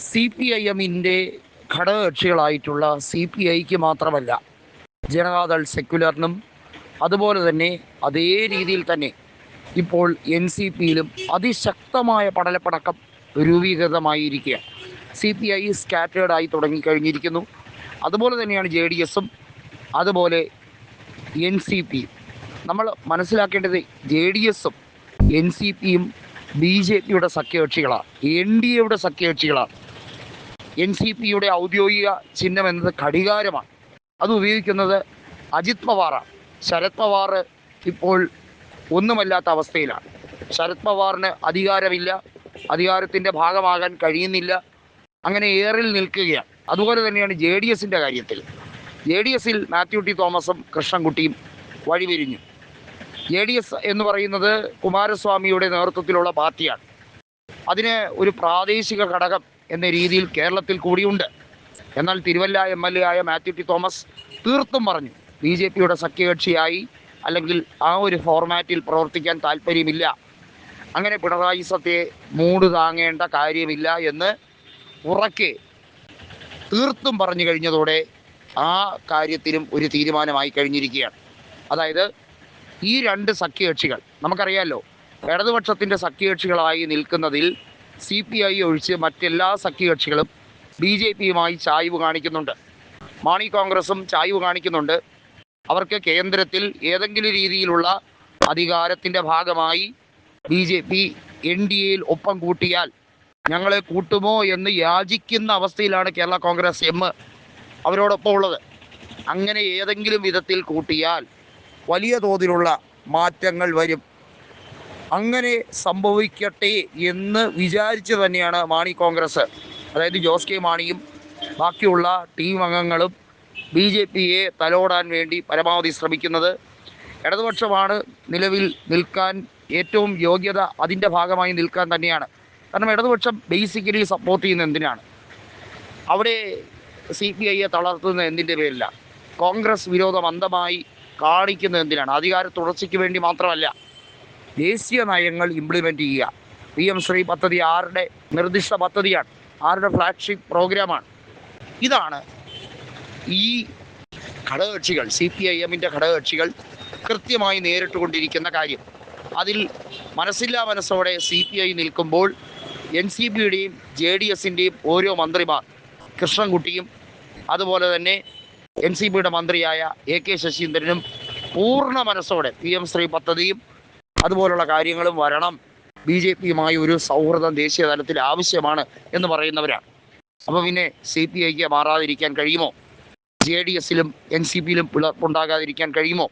CPIM-ന്റെ ഘടകകക്ഷികളായിട്ടുള്ള CPIക്ക് മാത്രമല്ല, ജനതാദൾ സെക്യുലറിനും അതുപോലെ തന്നെ അതേ രീതിയിൽ തന്നെ ഇപ്പോൾ NCPയിലും അതിശക്തമായ പടലപ്പടക്കം രൂപീകൃതമായിരിക്കുക. CPI സ്കാറ്റേർഡായി തുടങ്ങിക്കഴിഞ്ഞിരിക്കുന്നു. അതുപോലെ തന്നെയാണ് JDSും അതുപോലെ NCPയും. നമ്മൾ മനസ്സിലാക്കേണ്ടത് JDSും NCPയും BJPയുടെ സഖ്യകക്ഷികളാണ്, NDAയുടെ സഖ്യകക്ഷികളാണ്. NCPയുടെ ഔദ്യോഗിക ചിഹ്നം എന്നത് ഘടികാരമാണ്. അത് ഉപയോഗിക്കുന്നത് അജിത് പവാറാണ്. ശരത് പവാർ ഇപ്പോൾ ഒന്നുമല്ലാത്ത അവസ്ഥയിലാണ്. ശരത് പവാറിന് അധികാരമില്ല, അധികാരത്തിൻ്റെ ഭാഗമാകാൻ കഴിയുന്നില്ല, അങ്ങനെ ഏറിൽ നിൽക്കുകയാണ്. അതുപോലെ തന്നെയാണ് JDSൻ്റെ കാര്യത്തിൽ. JDSൽ മാത്യു ടി തോമസും കൃഷ്ണൻകുട്ടിയും വഴിപിരിഞ്ഞു. JDS എന്ന് പറയുന്നത് കുമാരസ്വാമിയുടെ നേതൃത്വത്തിലുള്ള പാർട്ടിയാണ്. അതിന് ഒരു പ്രാദേശിക ഘടകം എന്ന രീതിയിൽ കേരളത്തിൽ കൂടിയുണ്ട്. എന്നാൽ തിരുവല്ല MLA ആയ മാത്യു ടി തോമസ് തീർത്തും പറഞ്ഞു BJPയുടെ സഖ്യകക്ഷിയായി അല്ലെങ്കിൽ ആ ഒരു ഫോർമാറ്റിൽ പ്രവർത്തിക്കാൻ താല്പര്യമില്ല, അങ്ങനെ പിണറായി സത്യയെ മൂട് താങ്ങേണ്ട കാര്യമില്ല എന്ന് ഉറക്കെ തീർത്തും പറഞ്ഞു കഴിഞ്ഞതോടെ ആ കാര്യത്തിലും ഒരു തീരുമാനമായി കഴിഞ്ഞിരിക്കുകയാണ്. അതായത് ഈ രണ്ട് സഖ്യകക്ഷികൾ നമുക്കറിയാമല്ലോ, ഇടതുപക്ഷത്തിൻ്റെ സഖ്യകക്ഷികളായി നിൽക്കുന്നതിൽ CPI ഒഴിച്ച് മറ്റെല്ലാ സഖ്യകക്ഷികളും BJPയുമായി ചായ്വ് കാണിക്കുന്നുണ്ട്. മാണി കോൺഗ്രസും ചായ്വ് കാണിക്കുന്നുണ്ട്. അവർക്ക് കേന്ദ്രത്തിൽ ഏതെങ്കിലും രീതിയിലുള്ള അധികാരത്തിൻ്റെ ഭാഗമായി BJP NDAയിൽ ഒപ്പം കൂട്ടിയാൽ ഞങ്ങളെ കൂട്ടുമോ എന്ന് യാചിക്കുന്ന അവസ്ഥയിലാണ് കേരള കോൺഗ്രസ് M അവരോടൊപ്പം ഉള്ളത്. അങ്ങനെ ഏതെങ്കിലും വിധത്തിൽ കൂട്ടിയാൽ വലിയ തോതിലുള്ള മാറ്റങ്ങൾ വരും. അങ്ങനെ സംഭവിക്കട്ടെ എന്ന് വിചാരിച്ച് തന്നെയാണ് മാണി കോൺഗ്രസ്, അതായത് ജോസ് കെ മാണിയും ബാക്കിയുള്ള ടീം അംഗങ്ങളും BJPയെ തലോടാൻ വേണ്ടി പരമാവധി ശ്രമിക്കുന്നത്. ഇടതുപക്ഷമാണ് നിലവിൽ നിൽക്കാൻ ഏറ്റവും യോഗ്യത, അതിൻ്റെ ഭാഗമായി നിൽക്കാൻ തന്നെയാണ്. കാരണം ഇടതുപക്ഷം ബേസിക്കലി സപ്പോർട്ട് ചെയ്യുന്ന എന്തിനാണ്? അവിടെ CPIയെ തളർത്തുന്ന എന്തിൻ്റെ പേരില്ല? കോൺഗ്രസ് വിരോധം അന്ധമായി കാണിക്കുന്ന എന്തിനാണ്? അധികാര തുടർച്ചയ്ക്ക് വേണ്ടി മാത്രമല്ല, ദേശീയ നയങ്ങൾ ഇംപ്ലിമെൻ്റ് ചെയ്യുക. PM ശ്രീ പദ്ധതി ആരുടെ നിർദ്ദിഷ്ട പദ്ധതിയാണ്? ആരുടെ ഫ്ലാഗ്ഷിപ്പ് പ്രോഗ്രാമാണ്? ഇതാണ് ഈ ഘടകകക്ഷികൾ, CPIM-ന്റെ ഘടകകക്ഷികൾ കൃത്യമായി നേരിട്ടുകൊണ്ടിരിക്കുന്ന കാര്യം. അതിൽ മനസ്സില്ലാ മനസ്സോടെ CPI നിൽക്കുമ്പോൾ NCPയുടെയും JDSൻ്റെയും ഓരോ മന്ത്രിമാർ, കൃഷ്ണൻകുട്ടിയും അതുപോലെ തന്നെ NCPയുടെ മന്ത്രിയായ AK ശശീന്ദ്രനും പൂർണ്ണ മനസ്സോടെ PM ശ്രീ പദ്ധതിയും അതുപോലുള്ള കാര്യങ്ങളും വരണം, BJPയുമായി ഒരു സൗഹൃദം ദേശീയ തലത്തിൽ ആവശ്യമാണ് എന്ന് പറയുന്നവരാണ്. അപ്പോൾ പിന്നെ CPIക്ക് മാറാതിരിക്കാൻ കഴിയുമോ? JDSലും NCPയിലും പിളർപ്പുണ്ടാകാതിരിക്കാൻ കഴിയുമോ?